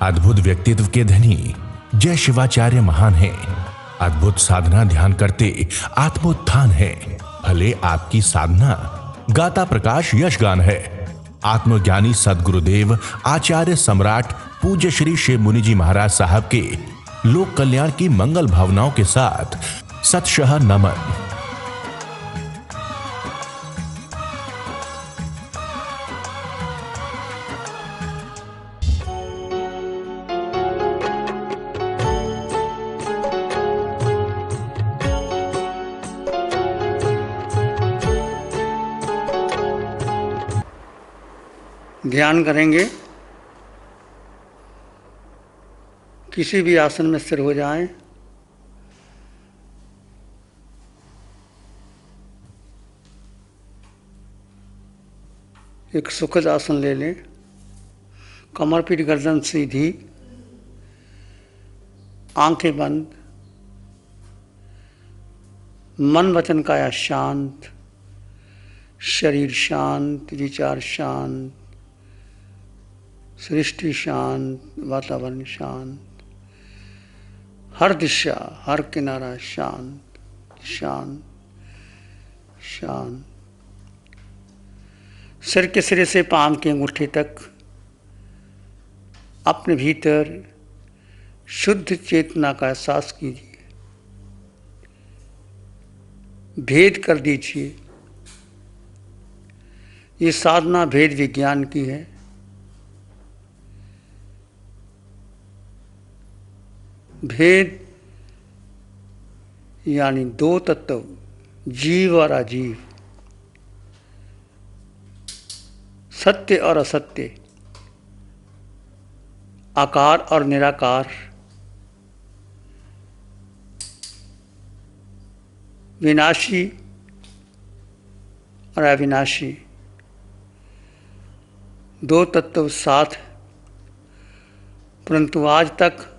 अद्भुत व्यक्तित्व के धनी जय शिवाचार्य महान हैं। अद्भुत साधना ध्यान करते आत्मोत्थान है। भले आपकी साधना गाता प्रकाश यशगान है। आत्मज्ञानी सदगुरुदेव आचार्य सम्राट पूज्य श्री शिव मुनि जी महाराज साहब के लोक कल्याण की मंगल भावनाओं के साथ सतशः नमन। ध्यान करेंगे। किसी भी आसन में स्थिर हो जाएं। एक सुखद आसन ले लें। कमर पीठ गर्दन सीधी, आंखें बंद, मन वचन काया शांत, शरीर शांत, विचार शांत, सृष्टि शांत, वातावरण शांत, हर दिशा हर किनारा शांत शांत शांत। सिर के सिरे से पांव के अंगूठे तक अपने भीतर शुद्ध चेतना का एहसास कीजिए। भेद कर दीजिए। ये साधना भेद विज्ञान की है। भेद यानी दो तत्व, जीव और अजीव, सत्य और असत्य, आकार और निराकार, विनाशी और अविनाशी, दो तत्व साथ। परंतु आज तक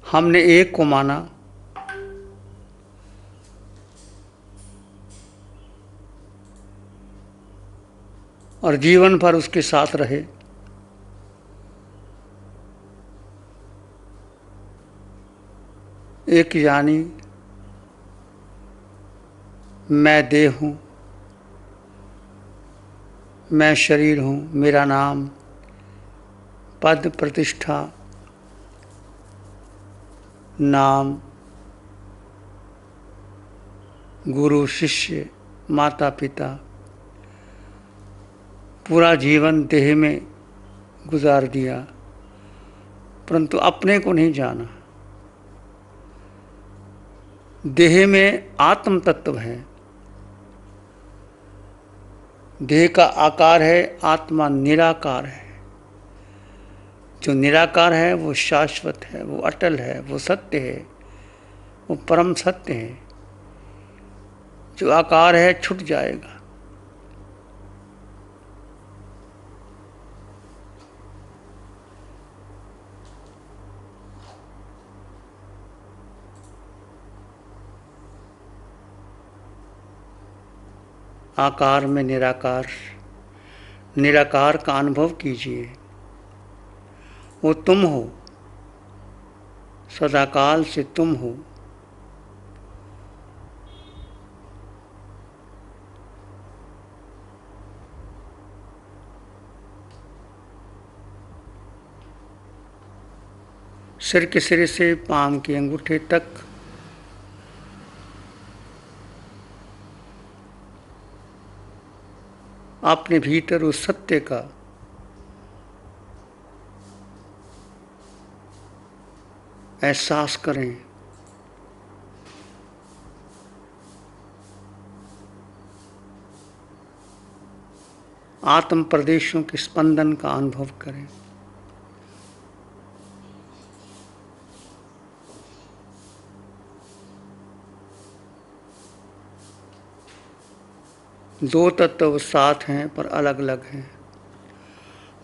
हमने एक को माना और जीवन भर उसके साथ रहे। एक यानी मैं देह हूँ, मैं शरीर हूँ, मेरा नाम, पद, प्रतिष्ठा, नाम, गुरु, शिष्य, माता पिता, पूरा जीवन देह में गुजार दिया, परंतु अपने को नहीं जाना। देह में आत्म तत्व है। देह का आकार है, आत्मा निराकार है। जो निराकार है वो शाश्वत है, वो अटल है, वो सत्य है, वो परम सत्य है। जो आकार है छूट जाएगा। आकार में निराकार, निराकार का अनुभव कीजिए। वो तुम हो, सदाकाल से तुम हो। सिर के सिरे से पांव के अंगूठे तक अपने भीतर उस सत्य का एहसास करें। आत्म प्रदेशों के स्पंदन का अनुभव करें। दो तत्व साथ हैं पर अलग अलग हैं।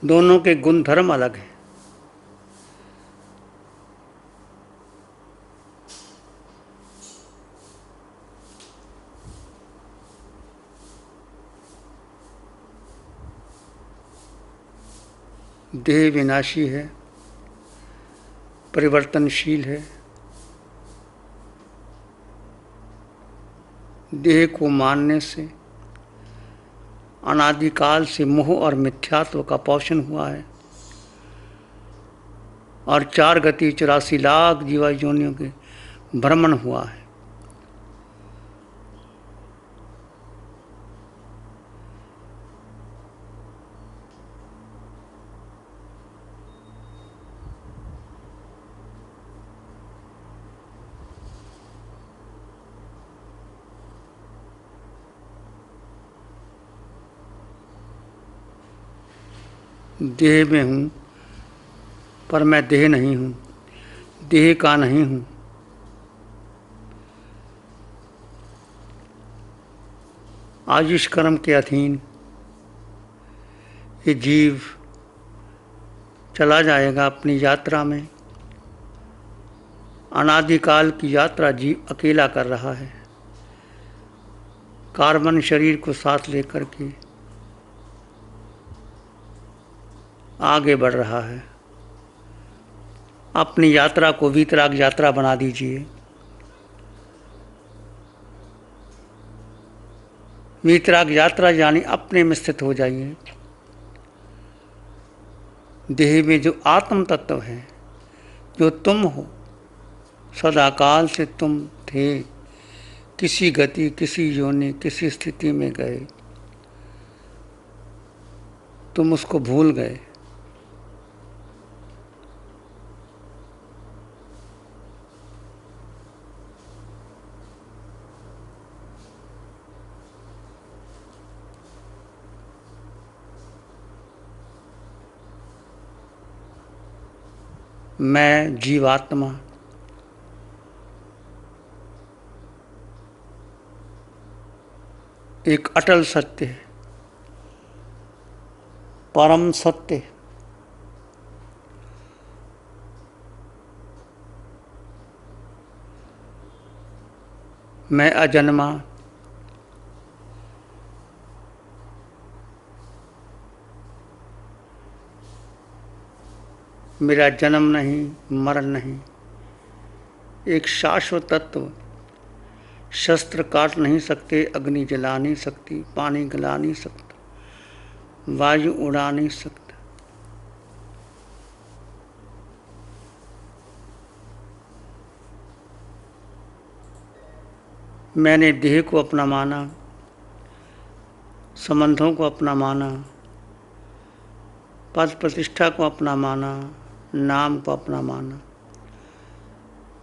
दोनों के गुण धर्म अलग हैं। देह विनाशी है, परिवर्तनशील है। देह को मानने से अनादिकाल से मोह और मिथ्यात्व का पोषण हुआ है और 4 गति 84 लाख जीवा योनियों के भ्रमण हुआ है। देह में हूँ पर मैं देह नहीं हूँ, देह का नहीं हूँ। आयुष कर्म के अधीन ये जीव चला जाएगा अपनी यात्रा में। अनादिकाल की यात्रा जीव अकेला कर रहा है, कार्बन शरीर को साथ लेकर के आगे बढ़ रहा है। अपनी यात्रा को वीतराग यात्रा बना दीजिए। वीतराग यात्रा यानी अपने में स्थित हो जाइए। देह में जो आत्म तत्व है, जो तुम हो, सदाकाल से तुम थे, किसी गति, किसी योनि, किसी स्थिति में गए, तुम उसको भूल गए। मैं जीवात्मा एक अटल सत्य है, परम सत्य। मैं अजन्मा, मेरा जन्म नहीं, मरण नहीं, एक शाश्वत तत्व। शस्त्र काट नहीं सकते, अग्नि जला नहीं सकती, पानी गला नहीं सकता, वायु उड़ा नहीं सकता। मैंने देह को अपना माना, संबंधों को अपना माना, पद प्रतिष्ठा को अपना माना, नाम को अपना माना।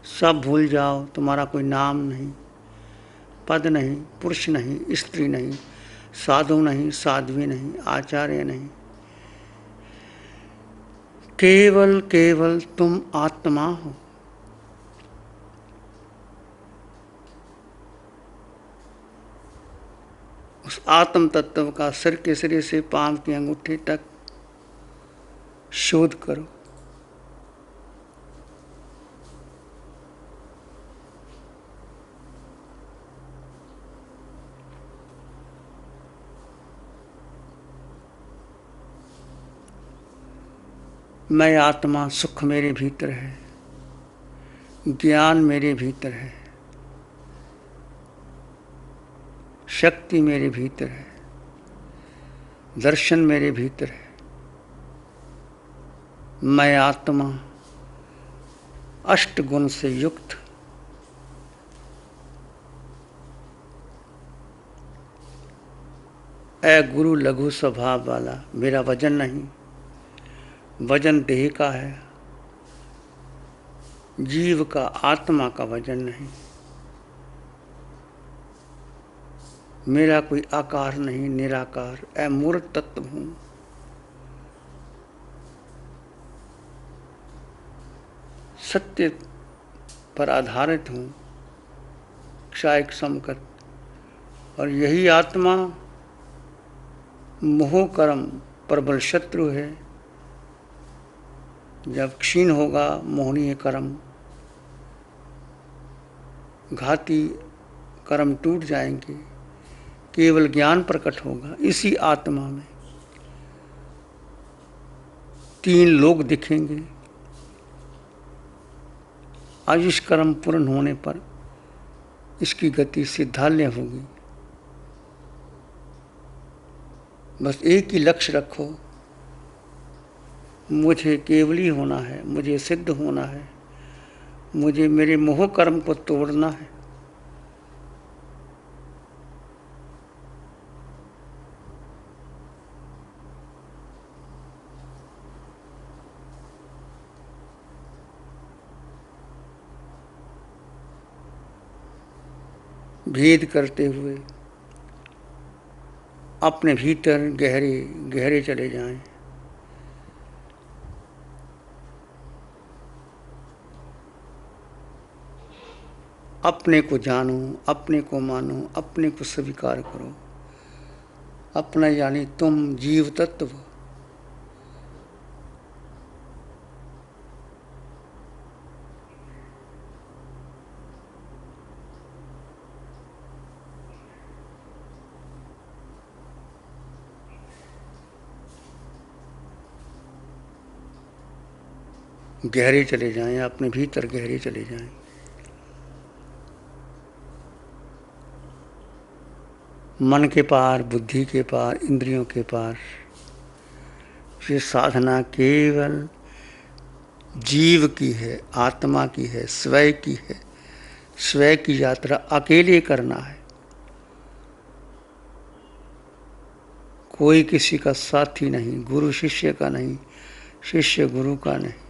सब भूल जाओ, तुम्हारा कोई नाम नहीं, पद नहीं, पुरुष नहीं, स्त्री नहीं, साधु नहीं, साध्वी नहीं, आचार्य नहीं। केवल केवल तुम आत्मा हो। उस आत्म तत्व का सिर के सिरे से पांव की अंगूठी तक शोध करो। मैं आत्मा, सुख मेरे भीतर है, ज्ञान मेरे भीतर है, शक्ति मेरे भीतर है, दर्शन मेरे भीतर है। मैं आत्मा अष्ट गुण से युक्त, ऐ गुरु लघु स्वभाव वाला। मेरा वजन नहीं, वजन देह का है, जीव का, आत्मा का वजन नहीं। मेरा कोई आकार नहीं, निराकार अमूर्त तत्व हूँ। सत्य पर आधारित हूँ, क्षायक समकत। और यही आत्मा मोह कर्म प्रबल शत्रु है। जब क्षीण होगा मोहनीय कर्म, घाती कर्म टूट जाएंगे, केवल ज्ञान प्रकट होगा इसी आत्मा में। 3 लोग दिखेंगे। आयुष कर्म पूर्ण होने पर इसकी गति सिद्धालय होगी। बस एक ही लक्ष्य रखो, मुझे केवली होना है, मुझे सिद्ध होना है, मुझे मेरे मोह कर्म को तोड़ना है। भेद करते हुए अपने भीतर गहरे गहरे चले जाएं। अपने को जानो, अपने को मानो, अपने को स्वीकार करो। अपना यानी तुम जीव तत्व। गहरे चले जाएं, अपने भीतर गहरे चले जाएं। मन के पार, बुद्धि के पार, इंद्रियों के पार। ये साधना केवल जीव की है, आत्मा की है, स्वयं की है। स्वयं की यात्रा अकेले करना है, कोई किसी का साथी नहीं, गुरु शिष्य का नहीं, शिष्य गुरु का नहीं।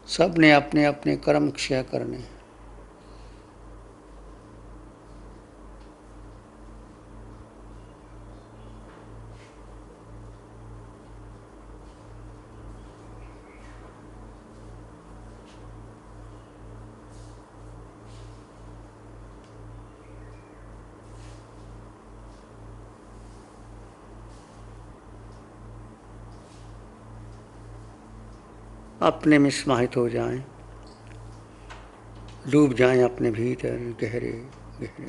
सब ने अपने अपने कर्म क्षय करने। अपने में समाहित हो जाएं, डूब जाएं अपने भीतर गहरे गहरे।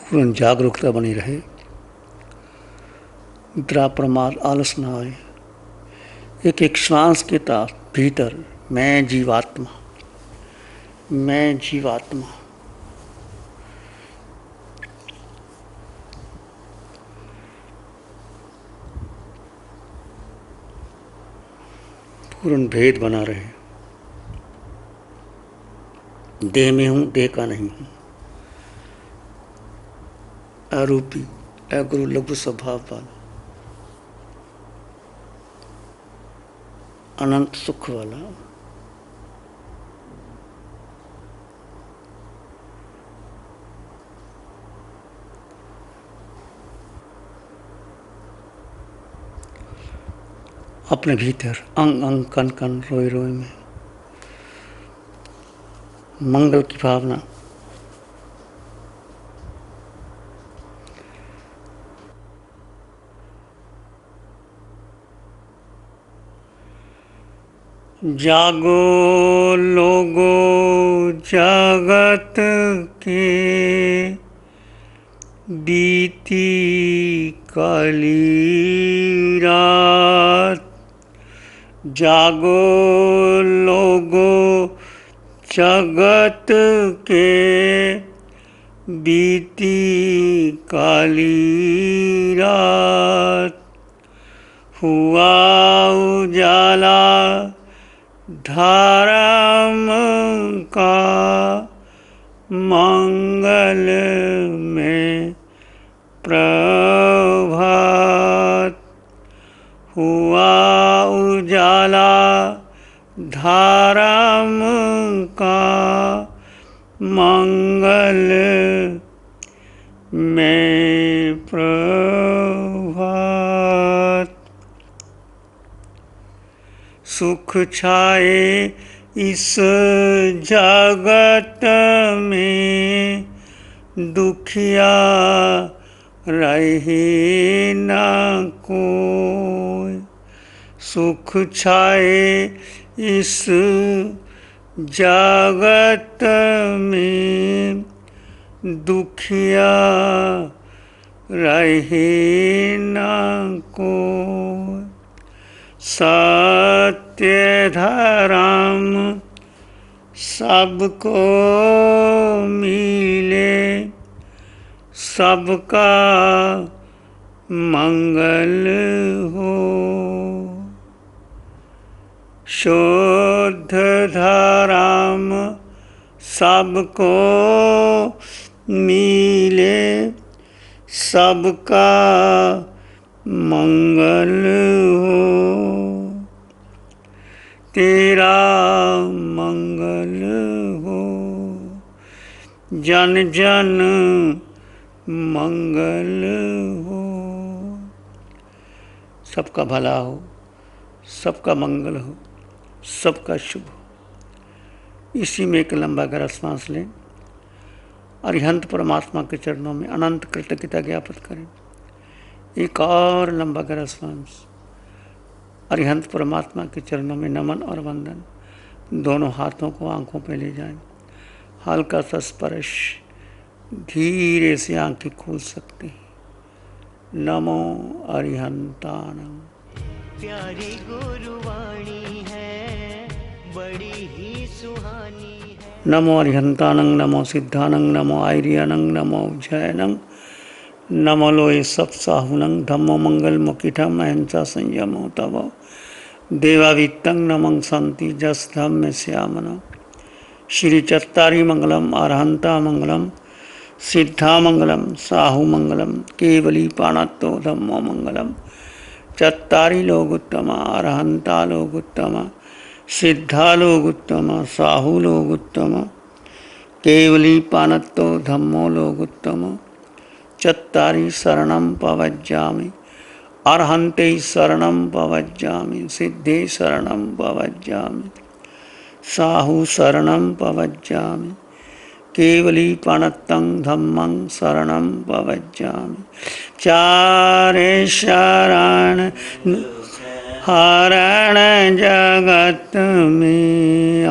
पूर्ण जागरूकता बनी रहे, निद्रा प्रमाद आलस न आए। एक एक श्वास के ताप भीतर मैं जीवात्मा, मैं जीवात्मा। पूर्ण भेद बना रहे। देह में हूं, देह का नहीं हूं। अरूपी अगुरु लघु स्वभाव वाला, अनंत सुख वाला। अपने भीतर अंग अंग कण कण रोए रोए में मंगल की भावना। जागो लोगो जगत के, बीती काली रात। जागो लोगो जगत के, बीती काली रात। हुआ उजाला धर्म का, मंगल में प्रभात। हुआ उजाला धर्म का, मंगल में प्रभात। सुख छाए इस जगत में, दुखिया रहे न को। सुख छाए इस जगत में, दुखिया रहे न को। सत्य धर्म सबको मिले, सबका मंगल हो। शुद्ध धर्म सबको मिले, सबका मंगल हो। तेरा मंगल हो, जन जन मंगल हो। सबका भला हो, सबका मंगल हो, सबका शुभ हो। इसी में एक लंबा गहरा सांस लें। अरिहंत परमात्मा के चरणों में अनंत कृतज्ञता ज्ञापित करें। एक और लंबा गहरा सांस। अरिहंत परमात्मा के चरणों में नमन और वंदन। दोनों हाथों को आंखों पे ले जाएं। हल्का सा स्पर्श, धीरे से आंखें खोल सकते हैं। नमो अरिहंतानम। प्यारी गुरुवाणी है, बड़ी ही सुहानी है। नमो अरिहंतानंग, नमो सिद्धानंग, नमो आर्यानंग, नमो जयनंग, नमो लोए सब साहुनंग, धम्मो मंगल मुकिठम अहिंसा संयमो तव देवावित्तंग नमं संति जस धम्म श्यामन। श्री चत्तारी मंगलम, अरहंता मंगलम, सिद्धा मंगलम, साहु मंगलम, केवली पाणत्तो धम्मो मंगलम। चत्तारी लोग उत्तम, अरहंता लोग उत्तम, सिद्धा लोग उत्तम, साहु लोग उत्तम, केवली पाणत्तो धम्मो लोग उत्तम। चत्तारी शरणं पवज्जामि, अरहन्ते शरणं पवज्जामि, सिद्धे शरणं पवज्जामि, साहु शरणं पवज्जामि, केवली पाणत्तं धम्मं शरणं पवज्जामि। चारे शरण हरण जगत में